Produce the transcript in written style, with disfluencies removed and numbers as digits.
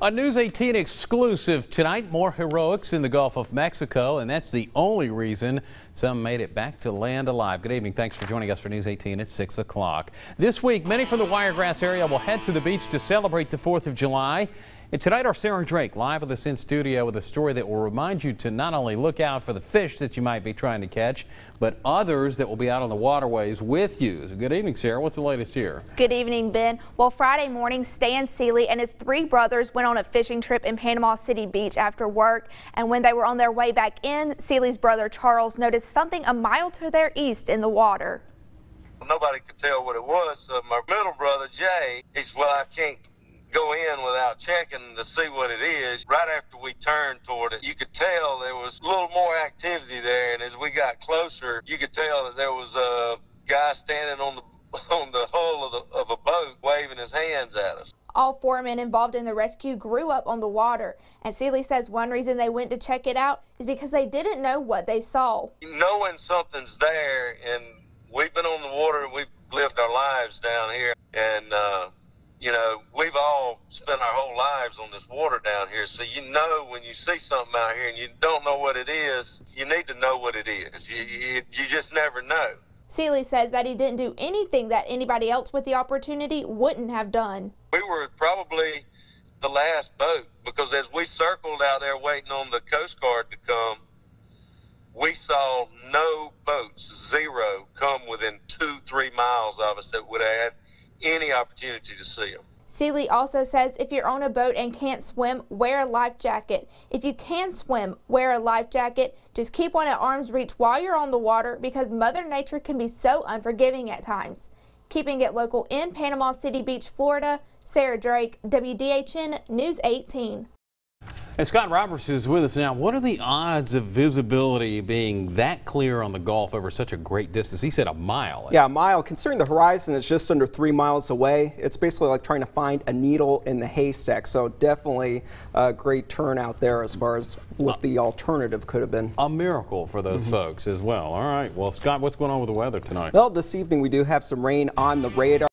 A News 18 exclusive tonight, more heroics in the Gulf of Mexico, and that's the only reason some made it back to land alive. Good evening. Thanks for joining us for News 18 at 6 o'clock. This week, many from the Wiregrass area will head to the beach to celebrate the 4th of July. And tonight, our Sarah Drake live with us in studio with a story that will remind you to not only look out for the fish that you might be trying to catch, but others that will be out on the waterways with you. So good evening, Sarah. What's the latest here? Good evening, Ben. Well, Friday morning, Stan Seeley and his 3 brothers went on a fishing trip in Panama City Beach after work. And when they were on their way back in, Seeley's brother Charles noticed something a mile to their east in the water. Nobody could tell what it was, so my middle brother, Jay, he said, well, I can't go in without checking to see what it is. Right after we turned toward it, you could tell there was a little more activity there, and as we got closer, you could tell that there was a guy standing on the hull of a boat waving his hands at us. All 4 men involved in the rescue grew up on the water, and Seeley says one reason they went to check it out is because they didn't know what they saw. Knowing something's there, and we've been on the water, we've lived our lives down here, and you know, we've all spent our whole lives on this water down here, so you know when you see something out here and you don't know what it is, you need to know what it is. You just never know. Seeley says that he didn't do anything that anybody else with the opportunity wouldn't have done. We were probably the last boat, because as we circled out there waiting on the Coast Guard to come, we saw no boats, 0, come within 2-3 miles of us that would have had any opportunity to see them. Seeley also says if you're on a boat and can't swim, wear a life jacket. If you can swim, wear a life jacket. Just keep one at arm's reach while you're on the water, because Mother Nature can be so unforgiving at times. Keeping it local in Panama City Beach, Florida, Sarah Drake, WDHN News 18. And Scott Roberts is with us now. What are the odds of visibility being that clear on the Gulf over such a great distance? He said a mile. Yeah, a mile. Considering the horizon is just under 3 miles away, it's basically like trying to find a needle in the haystack. So definitely a great turnout there as far as what the alternative could have been. A miracle for those folks as well. All right. Well, Scott, what's going on with the weather tonight? Well, this evening we do have some rain on the radar.